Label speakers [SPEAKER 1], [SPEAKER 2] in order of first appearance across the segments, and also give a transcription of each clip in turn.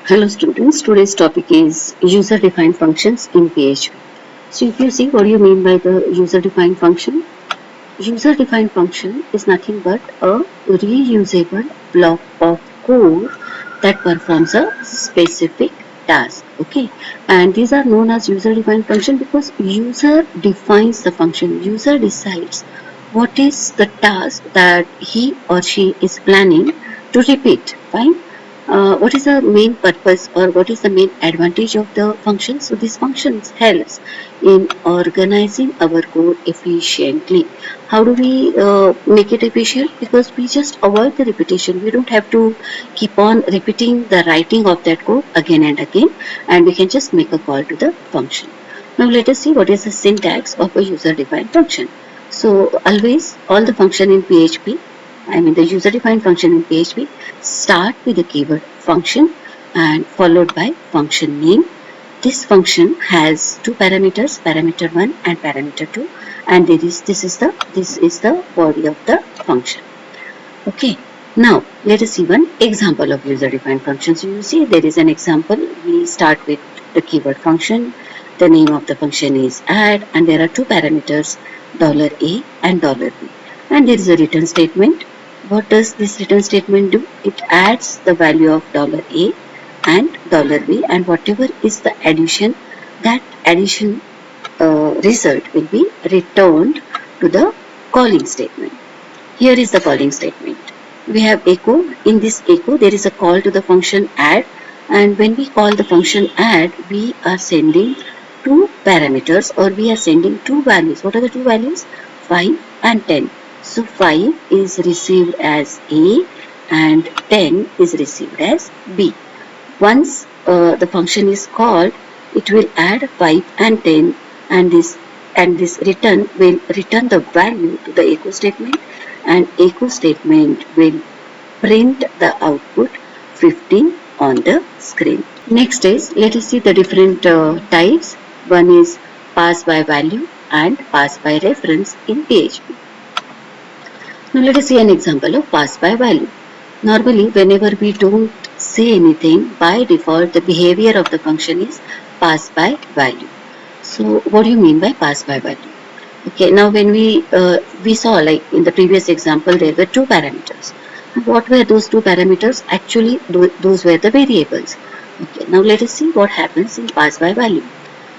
[SPEAKER 1] Hello students, today's topic is user-defined functions in PHP. So if you see what do you mean by the user-defined function? User-defined function is nothing but a reusable block of code that performs a specific task. Okay, and these are known as user-defined function because user defines the function. User decides what is the task that he or she is planning to repeat. Fine. What is the main purpose or what is the main advantage of the function? So this function helps in organizing our code efficiently. How do we make it efficient? Because we just avoid the repetition. We don't have to keep on repeating the writing of that code again and again, and we can just make a call to the function. Now let us see what is the syntax of a user-defined function. So always all the function in PHP, the user-defined function in PHP, start with the keyword function and followed by function name. This function has two parameters, parameter 1 and parameter 2, and this is the body of the function. Okay, now let us see one example of user-defined function. So you see there is an example. We start with the keyword function. The name of the function is add, and there are two parameters, $a and $b. And there is a return statement. What does this return statement do? It adds the value of $a and $b, and whatever is the addition, that addition result will be returned to the calling statement. Here is the calling statement. We have echo. In this echo, there is a call to the function add, and when we call the function add, we are sending two parameters or we are sending two values. What are the two values? 5 and 10. So 5 is received as A and 10 is received as B. Once the function is called, it will add 5 and 10, and this return will return the value to the echo statement, and echo statement will print the output 15 on the screen. Next is, let us see the different types. One is pass by value and pass by reference in PHP. Now let us see an example of pass by value. Normally, whenever we don't say anything, by default the behavior of the function is pass by value. So what do you mean by pass by value? Okay, now when we saw, like in the previous example, there were two parameters. What were those two parameters? Actually, those were the variables. Okay, now let us see what happens in pass by value.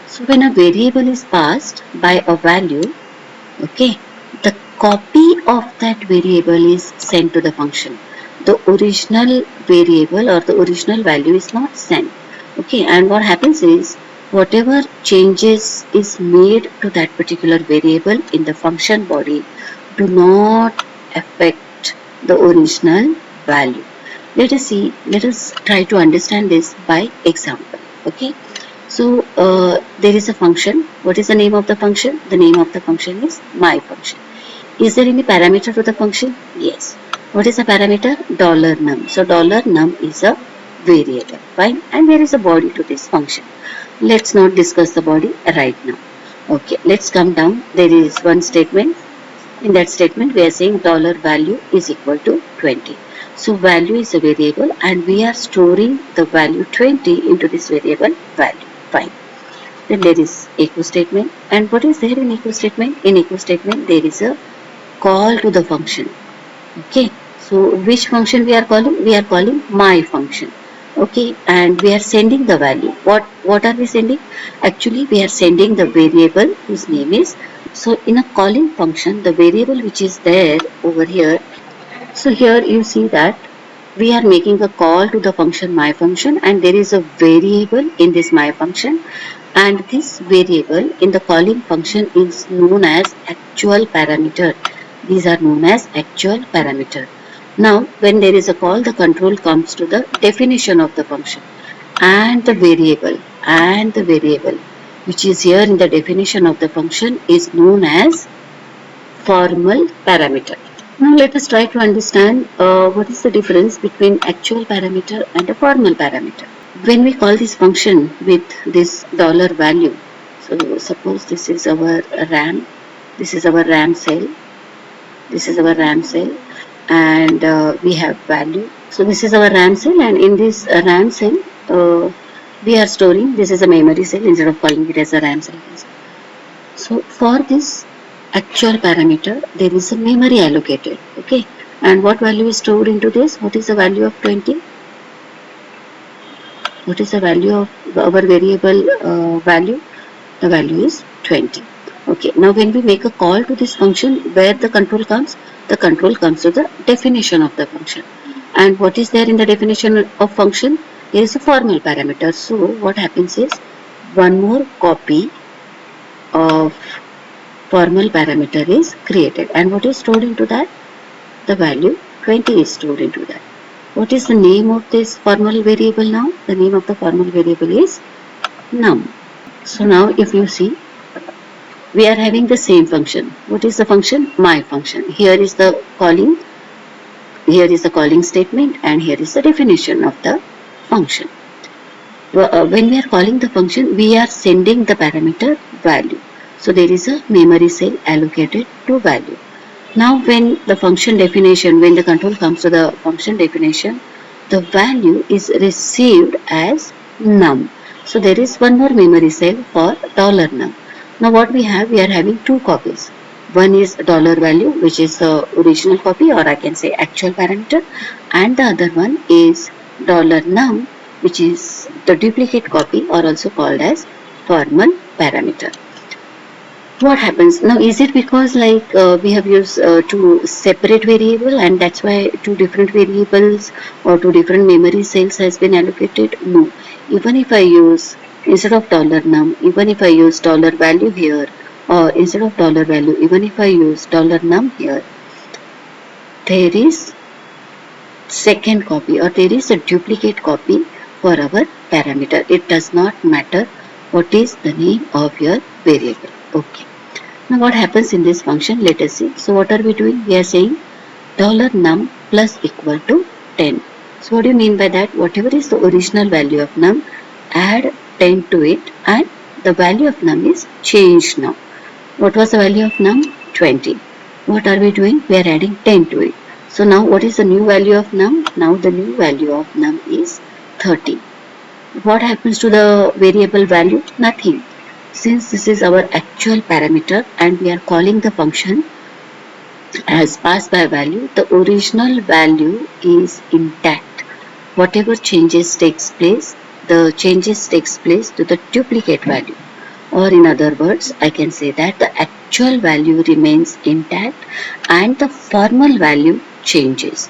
[SPEAKER 1] So when a variable is passed by a value, okay, the copy of that variable is sent to the function. The original variable or the original value is not sent. Okay, and what happens is whatever changes is made to that particular variable in the function body do not affect the original value. Let us try to understand this by example. Okay, so there is a function. What is the name of the function? The name of the function is my function. Is there any parameter to the function? Yes. What is the parameter? $num. So $num is a variable. Fine. And there is a body to this function. Let's not discuss the body right now. Okay, let's come down. There is one statement. In that statement, we are saying $value is equal to 20. So value is a variable and we are storing the value 20 into this variable value. Fine. Then there is echo statement. And what is there in echo statement? In echo statement, there is a call to the function. Okay, so which function we are calling? We are calling my function. Okay, and we are sending the value. What are we sending? Actually, we are sending the variable whose name is. So in a calling function, the variable which is there over here. So here you see that we are making a call to the function my function, and there is a variable in this my function, and this variable in the calling function is known as actual parameter. These are known as actual parameter. Now when there is a call, the control comes to the definition of the function, and the variable which is here in the definition of the function is known as formal parameter. Now let us try to understand what is the difference between actual parameter and a formal parameter. When we call this function with this $value, so suppose this is our RAM, this is our RAM cell, this is our RAM cell, and we have value. So this is our RAM cell, and in this RAM cell we are storing, this is a memory cell instead of calling it as a RAM cell. So for this actual parameter, there is a memory allocated. Okay, and what value is stored into this? What is the value of 20? What is the value of our variable value? The value is 20. Okay, now when we make a call to this function, where the control comes to the definition of the function. And what is there in the definition of function? There is a formal parameter. So what happens is, one more copy of formal parameter is created. And what is stored into that? The value 20 is stored into that. What is the name of this formal variable now? The name of the formal variable is num. So now if you see, we are having the same function. What is the function? My function. Here is the calling statement, and here is the definition of the function. When we are calling the function, we are sending the parameter value. So there is a memory cell allocated to value. Now when the function definition, when the control comes to the function definition, the value is received as num. So there is one more memory cell for $num. Now what we are having two copies. One is $value, which is the original copy, or I can say actual parameter, and the other one is $num, which is the duplicate copy, or also called as formal parameter. What happens now? Is it because we have used two separate variable, and that's why two different variables or two different memory cells has been allocated? No. Even if I use, instead of $num, even if I use $value here, or instead of $value, even if I use $num here, there is second copy, or there is a duplicate copy for our parameter. It does not matter what is the name of your variable. Okay. Now what happens in this function? Let us see. So what are we doing? We are saying $num plus equal to 10. So what do you mean by that? Whatever is the original value of num, add 10 to it, and the value of num is changed now. What was the value of num? 20. What are we doing? We are adding 10 to it. So now what is the new value of num? Now the new value of num is 30. What happens to the variable value? Nothing. Since this is our actual parameter and we are calling the function as pass by value, the original value is intact. Whatever changes takes place, the changes takes place to the duplicate value. Or in other words, I can say that the actual value remains intact and the formal value changes.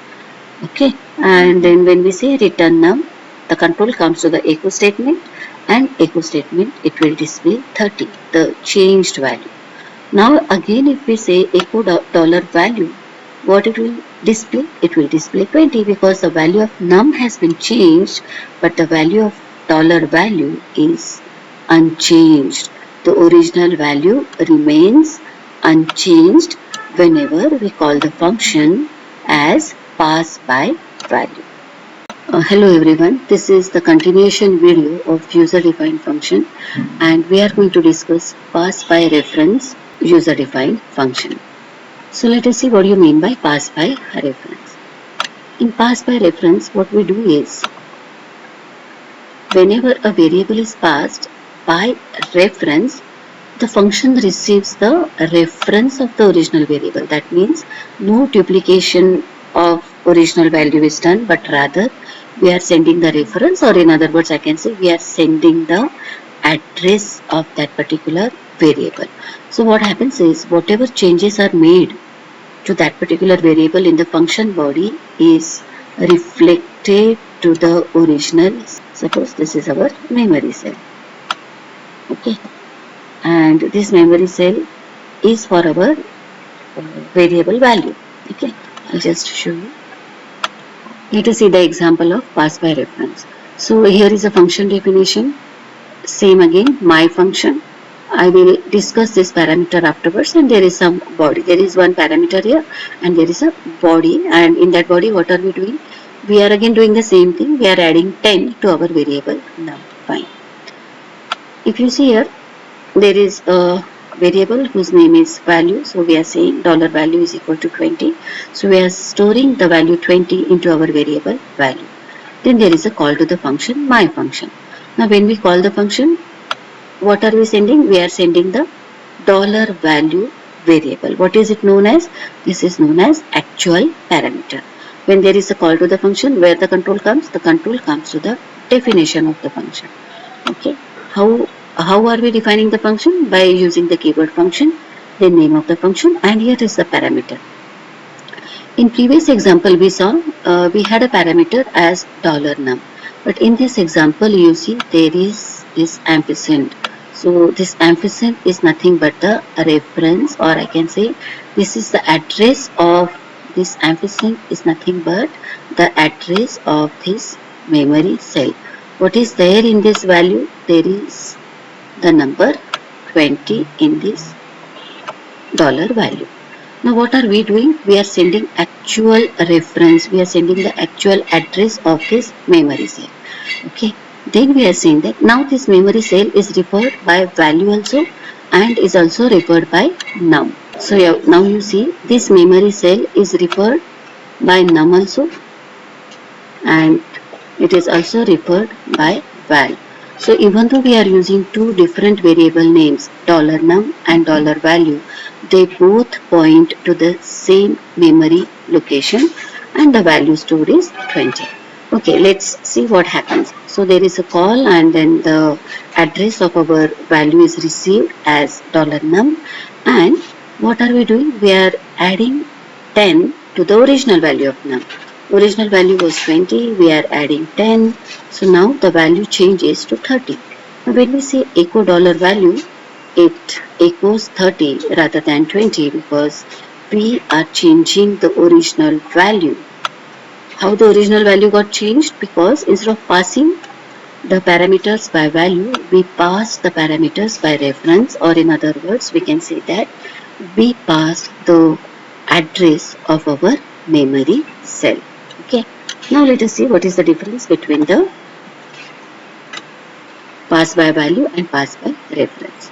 [SPEAKER 1] Okay, and then when we say return num, the control comes to the echo statement, and echo statement, it will display 30, the changed value. Now again if we say echo $value, what it will display? It will display 20, because the value of num has been changed, but the value of $value is unchanged. The original value remains unchanged whenever we call the function as pass by value. Hello everyone, this is the continuation video of user defined function, and we are going to discuss pass by reference user defined function. So let us see what you mean by pass by reference. In pass by reference, what we do is, whenever a variable is passed by reference, the function receives the reference of the original variable. That means no duplication of original value is done, but rather we are sending the reference, or in other words I can say we are sending the address of that particular variable. So what happens is, whatever changes are made to that particular variable in the function body is reflected to the original. Suppose this is our memory cell. Okay, and this memory cell is for our variable value. Okay, I'll just show you. Let us see the example of pass by reference. So here is a function definition. Same again, my function. I will discuss this parameter afterwards, and there is some body. There is one parameter here and there is a body, and in that body what are we doing? We are again doing the same thing. We are adding 10 to our variable num. Fine. If you see here, there is a variable whose name is value. So we are saying $value is equal to 20. So we are storing the value 20 into our variable value. then there is a call to the function my function. Now when we call the function, what are we sending? We are sending the dollar value variable. What is it known as? This is known as actual parameter. When there is a call to the function, where the control comes? The control comes to the definition of the function. Okay. How are we defining the function? By using the keyword function, the name of the function, and here is the parameter. In previous example, we saw we had a parameter as $num, but in this example, you see there is this ampersand. So this ampersand is nothing but the reference, or I can say this is the address of this ampersand is nothing but the address of this memory cell. What is there in this value? There is the number 20 in this dollar value. Now what are we doing? We are sending actual reference. We are sending the actual address of this memory cell. Okay. Then we are saying that now this memory cell is referred by value also and is also referred by num. So now you see this memory cell is referred by num also, and it is also referred by val. So even though we are using two different variable names, $num and $value, they both point to the same memory location and the value stored is 20. Okay, let's see what happens. So there is a call and then the address of our value is received as $num, and what are we doing? We are adding 10 to the original value of num. Original value was 20, we are adding 10, so now the value changes to 30. Now when we say echo $value, it echoes 30 rather than 20 because we are changing the original value. How the original value got changed? Because instead of passing the parameters by value, we pass the parameters by reference, or in other words, we can say that we pass the address of our memory cell. Okay. Now let us see what is the difference between the pass by value and pass by reference.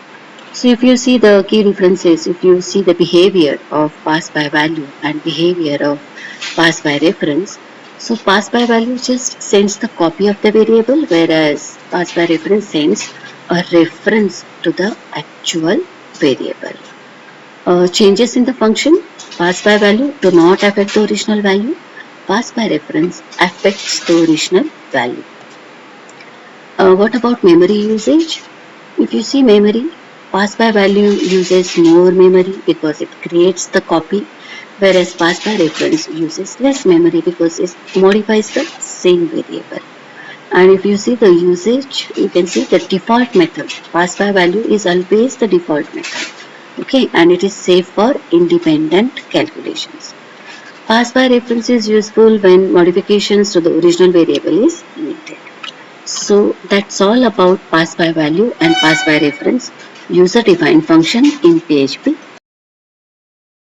[SPEAKER 1] So if you see the key differences, if you see the behavior of pass by value and behavior of pass by reference, so pass by value just sends the copy of the variable, whereas pass by reference sends a reference to the actual variable. Changes in the function pass by value do not affect the original value. Pass by reference affects the original value. What about memory usage? If you see memory, pass by value uses more memory because it creates the copy, whereas pass by reference uses less memory because it modifies the same variable. And if you see the usage, you can see the default method. Pass by value is always the default method. Okay, and it is safe for independent calculations. Pass by reference is useful when modifications to the original variable is needed. So that's all about pass by value and pass by reference user defined function in PHP